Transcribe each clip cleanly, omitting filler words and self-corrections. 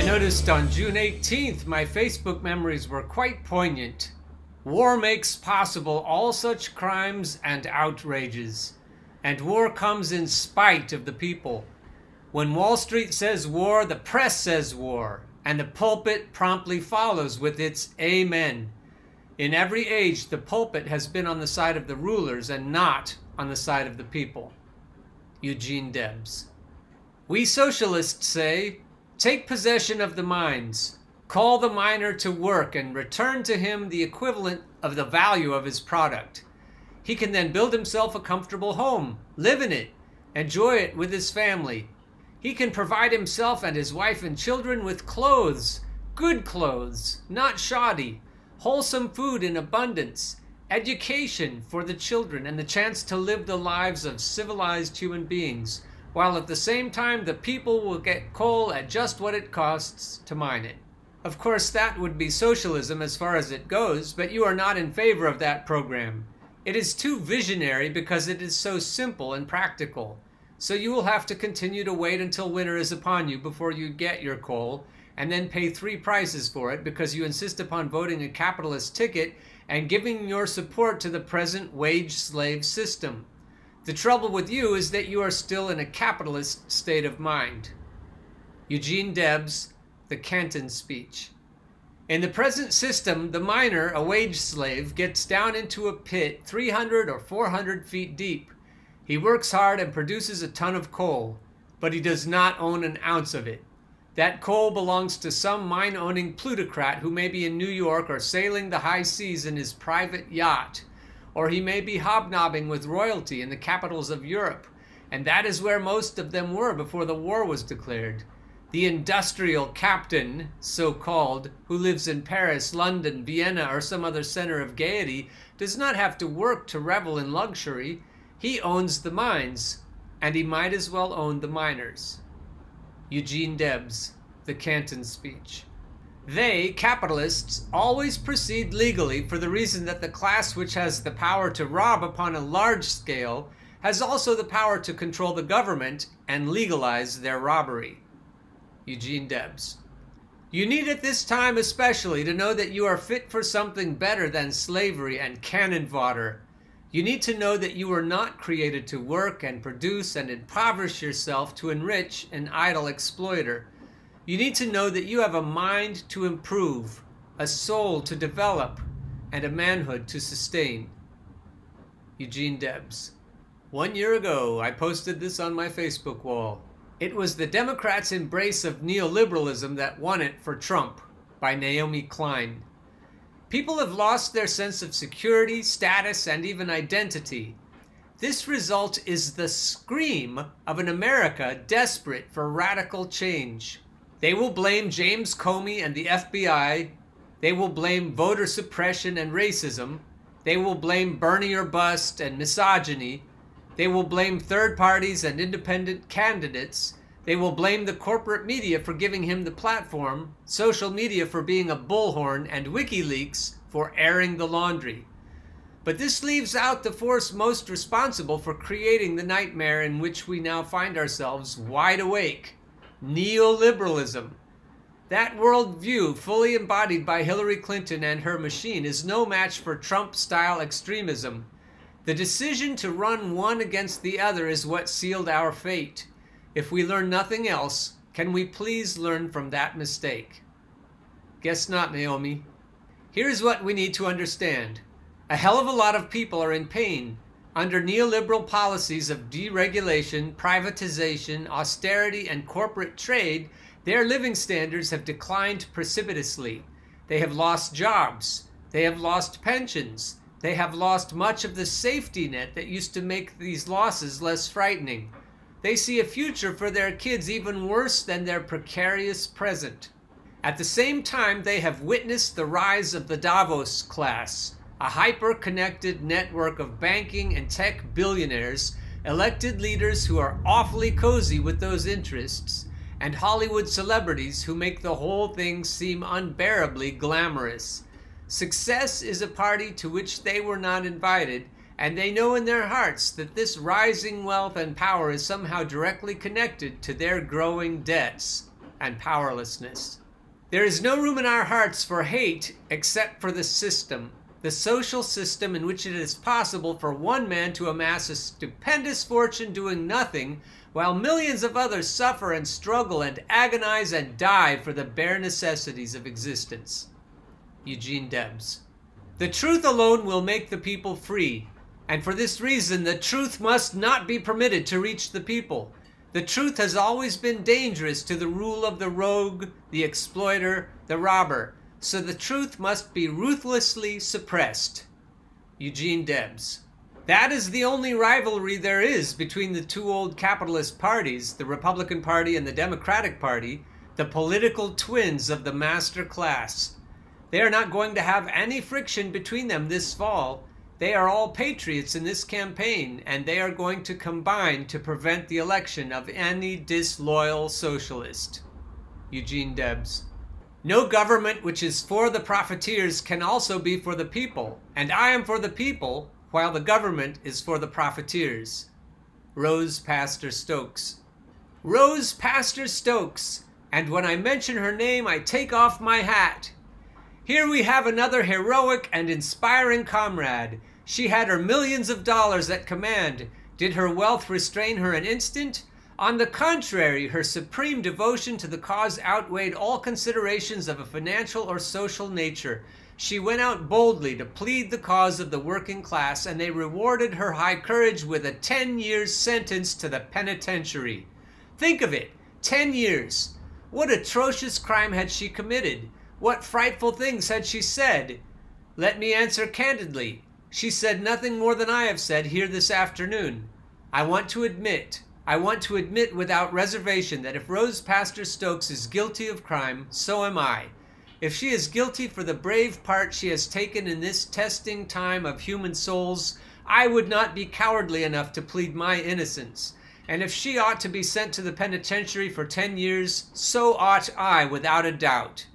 noticed on June 18th my Facebook memories were quite poignant. War makes possible all such crimes and outrages, and war comes in spite of the people. When Wall Street says war, the press says war, and the pulpit promptly follows with its amen. In every age, the pulpit has been on the side of the rulers and not on the side of the people. Eugene Debs. We socialists say, take possession of the mines, call the miner to work, and return to him the equivalent of the value of his product. He can then build himself a comfortable home, live in it, enjoy it with his family. He can provide himself and his wife and children with clothes, good clothes, not shoddy, wholesome food in abundance, education for the children, and the chance to live the lives of civilized human beings, while at the same time the people will get coal at just what it costs to mine it. Of course, that would be socialism as far as it goes, but you are not in favor of that program. It is too visionary because it is so simple and practical. So you will have to continue to wait until winter is upon you before you get your coal, and then pay 3 prices for it because you insist upon voting a capitalist ticket and giving your support to the present wage-slave system. The trouble with you is that you are still in a capitalist state of mind. Eugene Debs, The Canton Speech. In the present system, the miner, a wage slave, gets down into a pit 300 or 400 feet deep. He works hard and produces a ton of coal, but he does not own an ounce of it. That coal belongs to some mine-owning plutocrat who may be in New York or sailing the high seas in his private yacht. Or he may be hobnobbing with royalty in the capitals of Europe, and that is where most of them were before the war was declared. The industrial captain, so-called, who lives in Paris, London, Vienna, or some other center of gaiety, does not have to work to revel in luxury. He owns the mines, and he might as well own the miners. Eugene Debs, The Canton Speech. They, capitalists, always proceed legally for the reason that the class which has the power to rob upon a large scale has also the power to control the government and legalize their robbery. Eugene Debs. You need at this time especially to know that you are fit for something better than slavery and cannon fodder. You need to know that you were not created to work and produce and impoverish yourself to enrich an idle exploiter. You need to know that you have a mind to improve, a soul to develop, and a manhood to sustain. Eugene Debs. 1 year ago, I posted this on my Facebook wall. It was the Democrats' embrace of neoliberalism that won it for Trump, by Naomi Klein. People have lost their sense of security, status, and even identity. This result is the scream of an America desperate for radical change. They will blame James Comey and the FBI. They will blame voter suppression and racism. They will blame Bernie or bust and misogyny. They will blame third parties and independent candidates. They will blame the corporate media for giving him the platform, social media for being a bullhorn, and WikiLeaks for airing the laundry. But this leaves out the force most responsible for creating the nightmare in which we now find ourselves wide awake. Neoliberalism. That worldview, fully embodied by Hillary Clinton and her machine, is no match for Trump-style extremism. The decision to run one against the other is what sealed our fate. If we learn nothing else, can we please learn from that mistake? Guess not, Naomi. Here's what we need to understand. A hell of a lot of people are in pain. Under neoliberal policies of deregulation, privatization, austerity, and corporate trade, their living standards have declined precipitously. They have lost jobs. They have lost pensions. They have lost much of the safety net that used to make these losses less frightening. They see a future for their kids even worse than their precarious present. At the same time, they have witnessed the rise of the Davos class, a hyper-connected network of banking and tech billionaires, elected leaders who are awfully cozy with those interests, and Hollywood celebrities who make the whole thing seem unbearably glamorous. Success is a party to which they were not invited, and they know in their hearts that this rising wealth and power is somehow directly connected to their growing debts. and powerlessness. There is no room in our hearts for hate except for the system, the social system in which it is possible for one man to amass a stupendous fortune doing nothing, while millions of others suffer and struggle and agonize and die for the bare necessities of existence. Eugene Debs. The truth alone will make the people free, and for this reason the truth must not be permitted to reach the people. The truth has always been dangerous to the rule of the rogue, the exploiter, the robber, so the truth must be ruthlessly suppressed. Eugene Debs. That is the only rivalry there is between the two old capitalist parties, the Republican Party and the Democratic Party, the political twins of the master class. They are not going to have any friction between them this fall. They are all patriots in this campaign, and they are going to combine to prevent the election of any disloyal socialist. Eugene Debs. No government which is for the profiteers can also be for the people, and I am for the people, while the government is for the profiteers. Rose Pastor Stokes. Rose Pastor Stokes, and when I mention her name I take off my hat. Here we have another heroic and inspiring comrade. She had her millions of dollars at command. Did her wealth restrain her an instant? On the contrary, her supreme devotion to the cause outweighed all considerations of a financial or social nature. She went out boldly to plead the cause of the working class, and they rewarded her high courage with a 10-year sentence to the penitentiary. Think of it, 10 years. What atrocious crime had she committed? What frightful things had she said? Let me answer candidly. She said nothing more than I have said here this afternoon. I want to admit without reservation that if Rose Pastor Stokes is guilty of crime, so am I. If she is guilty for the brave part she has taken in this testing time of human souls, I would not be cowardly enough to plead my innocence. And if she ought to be sent to the penitentiary for 10 years, so ought I without a doubt.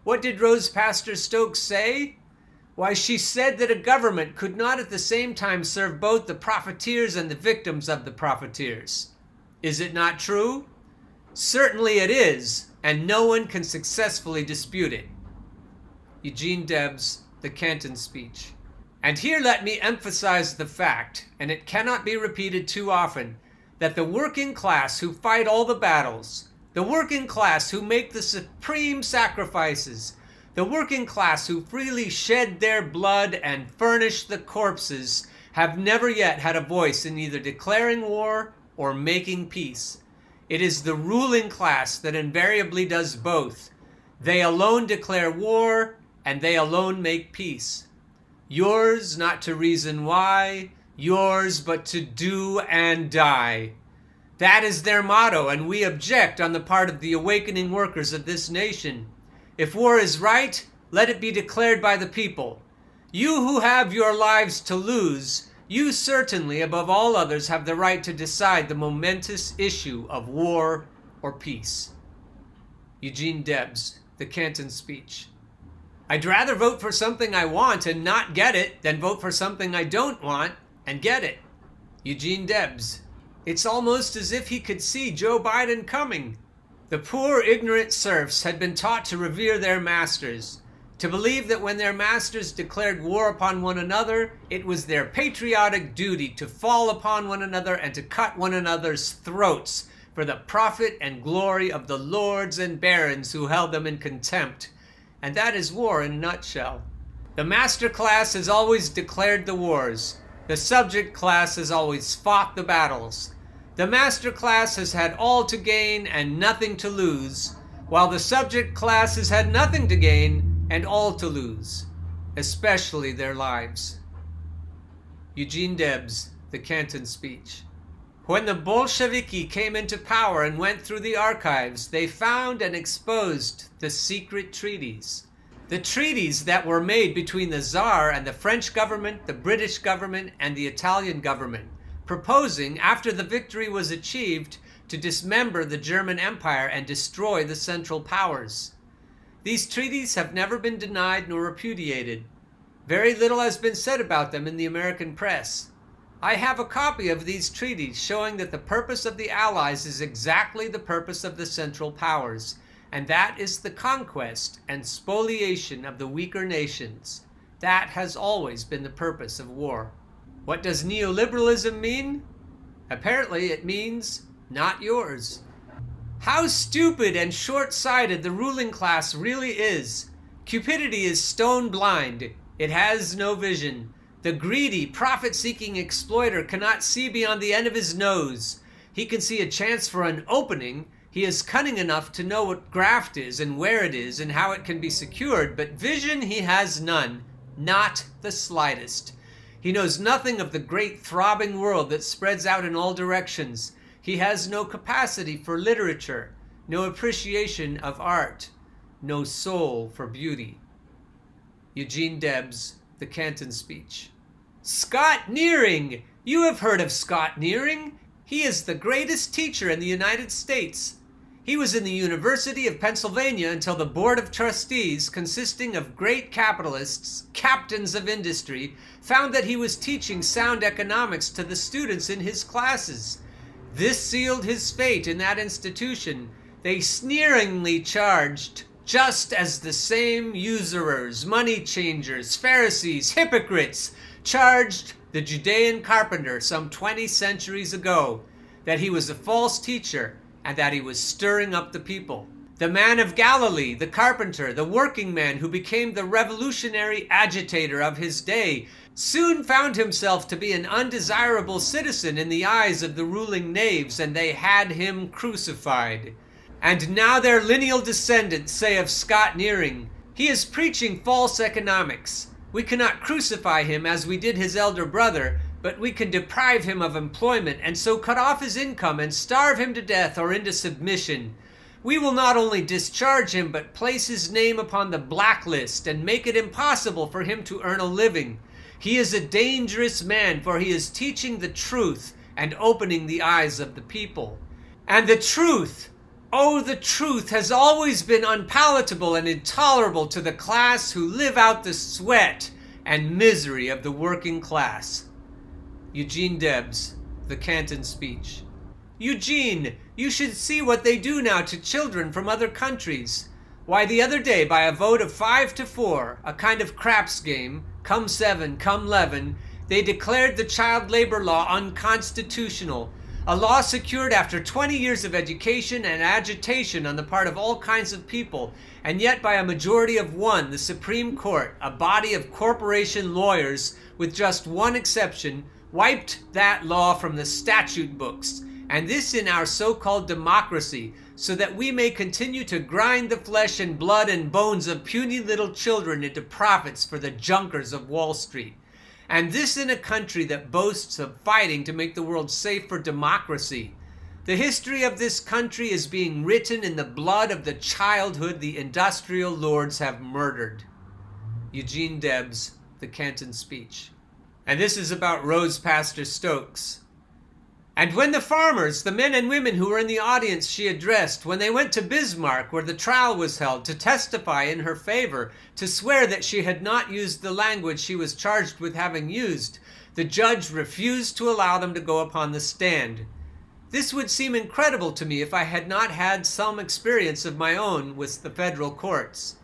What did Rose Pastor Stokes say? Why, she said that a government could not at the same time serve both the profiteers and the victims of the profiteers. Is it not true? Certainly it is, and no one can successfully dispute it. Eugene Debs, The Canton Speech. And here let me emphasize the fact, and it cannot be repeated too often, that the working class who fight all the battles, the working class who make the supreme sacrifices, the working class who freely shed their blood and furnish the corpses, have never yet had a voice in either declaring war or making peace. It is the ruling class that invariably does both. They alone declare war, and they alone make peace. Yours not to reason why, yours but to do and die. That is their motto, and we object on the part of the awakening workers of this nation. If war is right, let it be declared by the people. You who have your lives to lose, you certainly, above all others, have the right to decide the momentous issue of war or peace. Eugene Debs, The Canton Speech. I'd rather vote for something I want and not get it than vote for something I don't want and get it. Eugene Debs. It's almost as if he could see Joe Biden coming. The poor ignorant serfs had been taught to revere their masters, to believe that when their masters declared war upon one another, it was their patriotic duty to fall upon one another and to cut one another's throats for the profit and glory of the lords and barons who held them in contempt. And that is war in a nutshell. The master class has always declared the wars. The subject class has always fought the battles. The master class has had all to gain and nothing to lose, while the subject class has had nothing to gain and all to lose, especially their lives. Eugene Debs, The Canton Speech. When the Bolsheviki came into power and went through the archives, they found and exposed the secret treaties. The treaties that were made between the Tsar and the French government, the British government, and the Italian government, proposing, after the victory was achieved, to dismember the German Empire and destroy the Central Powers. These treaties have never been denied nor repudiated. Very little has been said about them in the American press. I have a copy of these treaties showing that the purpose of the Allies is exactly the purpose of the Central Powers, and that is the conquest and spoliation of the weaker nations. That has always been the purpose of war. What does neoliberalism mean? Apparently it means not yours. How stupid and short-sighted the ruling class really is. Cupidity is stone blind. It has no vision. The greedy, profit-seeking exploiter cannot see beyond the end of his nose. He can see a chance for an opening. He is cunning enough to know what graft is and where it is and how it can be secured, but vision he has none, not the slightest. He knows nothing of the great throbbing world that spreads out in all directions. He has no capacity for literature, no appreciation of art, no soul for beauty. Eugene Debs, The Canton Speech. Scott Nearing! You have heard of Scott Nearing. He is the greatest teacher in the United States. He was in the University of Pennsylvania until the Board of Trustees, consisting of great capitalists, captains of industry, found that he was teaching sound economics to the students in his classes. This sealed his fate in that institution. They sneeringly charged, just as the same usurers, money changers, Pharisees, hypocrites charged the Judean carpenter some 20 centuries ago that he was a false teacher and that he was stirring up the people. The man of Galilee, the carpenter, the working man who became the revolutionary agitator of his day, soon found himself to be an undesirable citizen in the eyes of the ruling knaves, and they had him crucified. And now their lineal descendants say of Scott Nearing, he is preaching false economics. We cannot crucify him as we did his elder brother, but we can deprive him of employment and so cut off his income and starve him to death or into submission. We will not only discharge him, but place his name upon the blacklist and make it impossible for him to earn a living. He is a dangerous man, for he is teaching the truth and opening the eyes of the people. And the truth, oh, the truth has always been unpalatable and intolerable to the class who live out the sweat and misery of the working class. Eugene Debs, The Canton Speech. Eugene, you should see what they do now to children from other countries. Why, the other day, by a vote of 5-4, a kind of craps game, come 7, come 11, they declared the child labor law unconstitutional, a law secured after 20 years of education and agitation on the part of all kinds of people, and yet by a majority of 1, the Supreme Court, a body of corporation lawyers, with just one exception, wiped that law from the statute books, and this in our so-called democracy, so that we may continue to grind the flesh and blood and bones of puny little children into profits for the junkers of Wall Street. And this in a country that boasts of fighting to make the world safe for democracy. The history of this country is being written in the blood of the childhood the industrial lords have murdered. Eugene Debs, The Canton Speech. And this is about Rose Pastor Stokes. And when the farmers, the men and women who were in the audience she addressed, when they went to Bismarck, where the trial was held, to testify in her favor, to swear that she had not used the language she was charged with having used, the judge refused to allow them to go upon the stand. This would seem incredible to me if I had not had some experience of my own with the federal courts.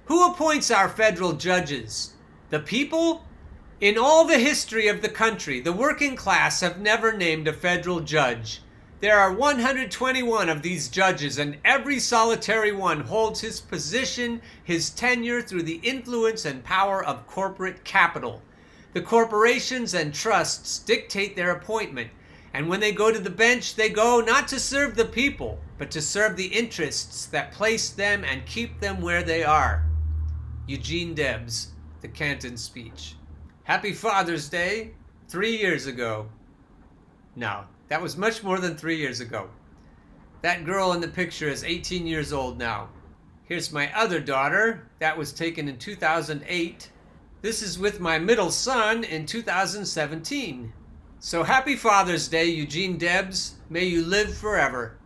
Who appoints our federal judges? The people? In all the history of the country, the working class have never named a federal judge. There are 121 of these judges, and every solitary one holds his position, his tenure through the influence and power of corporate capital. The corporations and trusts dictate their appointment, and when they go to the bench, they go not to serve the people, but to serve the interests that place them and keep them where they are. Eugene Debs, The Canton Speech. Happy Father's Day, 3 years ago. No, that was much more than 3 years ago. That girl in the picture is 18 years old now. Here's my other daughter. That was taken in 2008. This is with my middle son in 2017. So happy Father's Day, Eugene Debs. May you live forever.